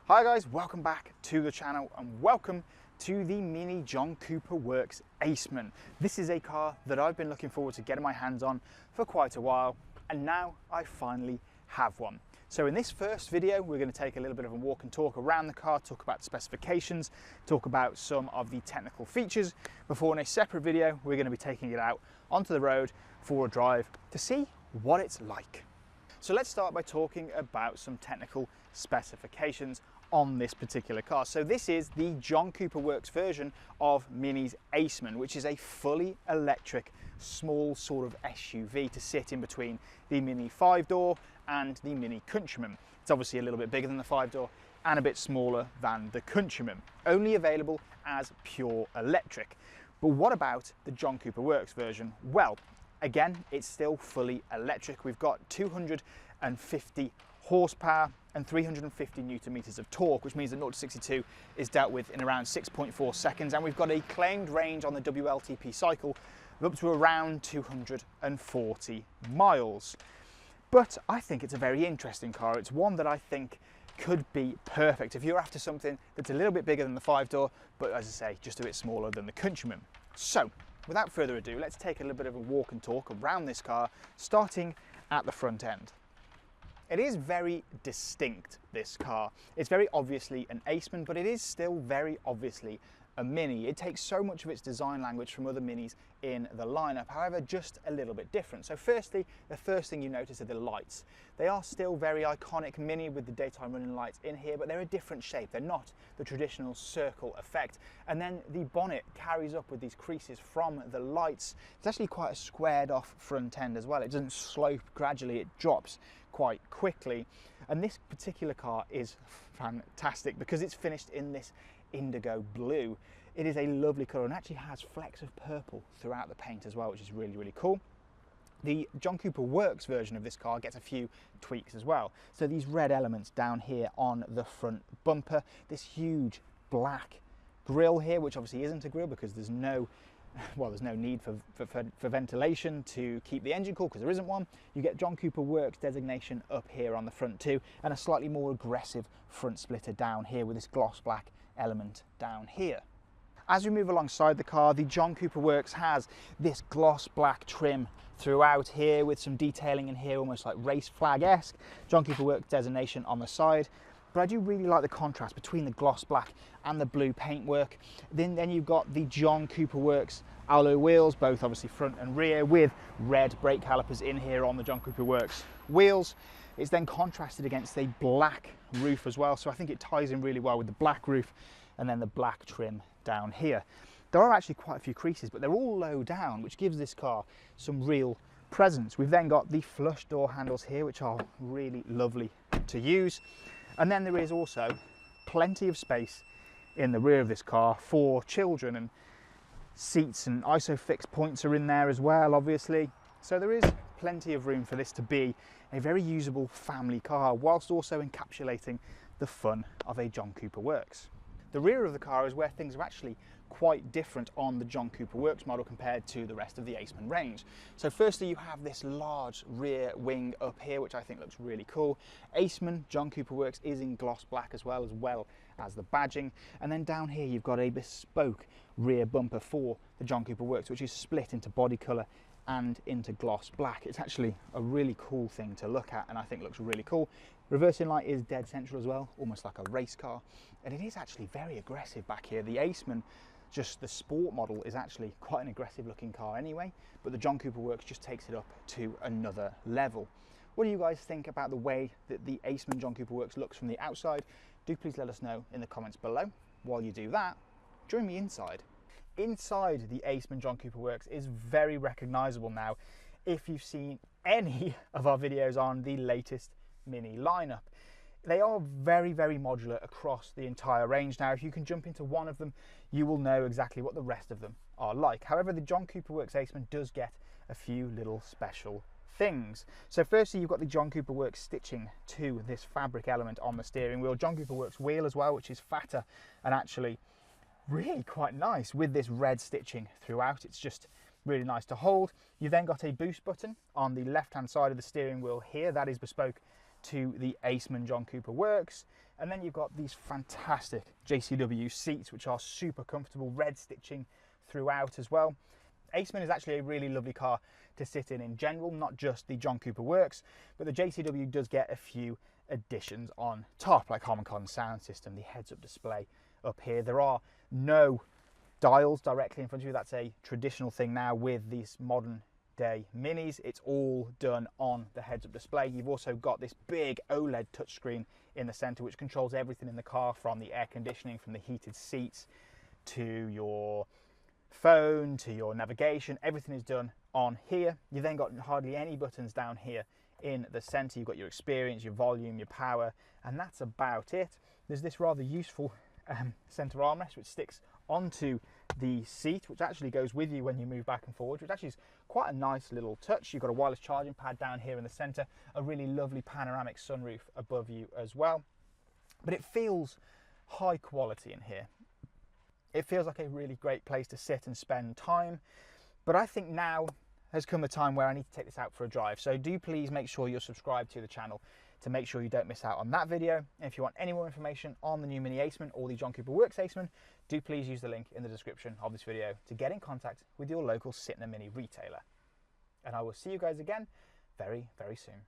Hi guys, welcome back to the channel and welcome to the MINI John Cooper Works Aceman. This is a car that I've been looking forward to getting my hands on for quite a while, and now I finally have one. So in this first video, we're going to take a little bit of a walk and talk around the car, talk about the specifications, talk about some of the technical features, before in a separate video, we're going to be taking it out onto the road for a drive to see what it's like. So let's start by talking about some technical specifications on this particular car. So this is the John Cooper Works version of MINI's Aceman, which is a fully electric, small sort of SUV to sit in between the MINI 5-door and the MINI Countryman. It's obviously a little bit bigger than the 5-door and a bit smaller than the Countryman, only available as pure electric. But what about the John Cooper Works version? Well, again, it's still fully electric. We've got 250 horsepower and 350 newton meters of torque, which means that 0 to 62 is dealt with in around 6.4 seconds, and we've got a claimed range on the WLTP cycle of up to around 240 miles. But I think it's a very interesting car. It's one that I think could be perfect if you're after something that's a little bit bigger than the 5-door, but as I say, just a bit smaller than the Countryman. So without further ado, let's take a little bit of a walk and talk around this car, starting at the front end. It is very distinct, this car. It's very obviously an Aceman, but it is still very obviously a Mini. It takes so much of its design language from other Minis in the lineup, however, just a little bit different. So firstly, the first thing you notice are the lights. They are still very iconic Mini with the daytime running lights in here, but they're a different shape. They're not the traditional circle effect. And then the bonnet carries up with these creases from the lights. It's actually quite a squared off front end as well. It doesn't slope gradually, it drops quite quickly. And this particular car is fantastic because it's finished in this indigo blue. It is a lovely colour and actually has flecks of purple throughout the paint as well, which is really, really cool. The John Cooper Works version of this car gets a few tweaks as well. So these red elements down here on the front bumper, this huge black grille here, which obviously isn't a grille because there's no need for ventilation to keep the engine cool because there isn't one. You get John Cooper Works designation up here on the front too, and a slightly more aggressive front splitter down here with this gloss black element down here. As we move alongside the car, the John Cooper Works has this gloss black trim throughout here with some detailing in here, almost like race flag-esque. John Cooper Works designation on the side. But I do really like the contrast between the gloss black and the blue paintwork. Then you've got the John Cooper Works alloy wheels, both obviously front and rear, with red brake calipers in here on the John Cooper Works wheels. It's then contrasted against a black roof as well, so I think it ties in really well with the black roof and then the black trim down here. There are actually quite a few creases, but they're all low down, which gives this car some real presence. We've then got the flush door handles here, which are really lovely to use. And then there is also plenty of space in the rear of this car for children, and seats and ISOFIX points are in there as well, obviously. So there is plenty of room for this to be a very usable family car, whilst also encapsulating the fun of a John Cooper Works. The rear of the car is where things are actually quite different on the John Cooper Works model compared to the rest of the Aceman range. So firstly, you have this large rear wing up here, which I think looks really cool. Aceman John Cooper Works is in gloss black as well as the badging. And then down here, you've got a bespoke rear bumper for the John Cooper Works, which is split into body colour and into gloss black. It's actually a really cool thing to look at and I think looks really cool. Reversing light is dead central as well, almost like a race car. And it is actually very aggressive back here. The Aceman, just the sport model, is actually quite an aggressive looking car anyway, but the John Cooper Works just takes it up to another level. What do you guys think about the way that the Aceman John Cooper Works looks from the outside? Do please let us know in the comments below. While you do that, join me inside. Inside the Aceman John Cooper Works is very recognisable now if you've seen any of our videos on the latest Mini lineup. They are very, very modular across the entire range. Now, if you can jump into one of them, you will know exactly what the rest of them are like. However, the John Cooper Works Aceman does get a few little special things. So firstly, you've got the John Cooper Works stitching to this fabric element on the steering wheel. John Cooper Works wheel as well, which is fatter and actually really quite nice with this red stitching throughout. It's just really nice to hold. You've then got a boost button on the left hand side of the steering wheel here. That is bespoke to the Aceman John Cooper Works. And then you've got these fantastic JCW seats, which are super comfortable, red stitching throughout as well. Aceman is actually a really lovely car to sit in general, not just the John Cooper Works, but the JCW does get a few additions on top, like Harman Kardon sound system, the heads-up display up here. There are no dials directly in front of you. That's a traditional thing now with these modern day Minis. It's all done on the heads-up display. You've also got this big OLED touchscreen in the center, which controls everything in the car, from the air conditioning, from the heated seats to your phone to your navigation. Everything is done on here. You've then got hardly any buttons down here in the center. You've got your experience, your volume, your power, and that's about it. There's this rather useful center armrest which sticks onto the seat, which actually goes with you when you move back and forward, which actually is quite a nice little touch. You've got a wireless charging pad down here in the center, a really lovely panoramic sunroof above you as well. But it feels high quality in here. It feels like a really great place to sit and spend time. But I think now has come the time where I need to take this out for a drive. So do please make sure you're subscribed to the channel to make sure you don't miss out on that video. And if you want any more information on the new MINI Aceman or the John Cooper Works Aceman, do please use the link in the description of this video to get in contact with your local Sytner Mini retailer. And I will see you guys again very, very soon.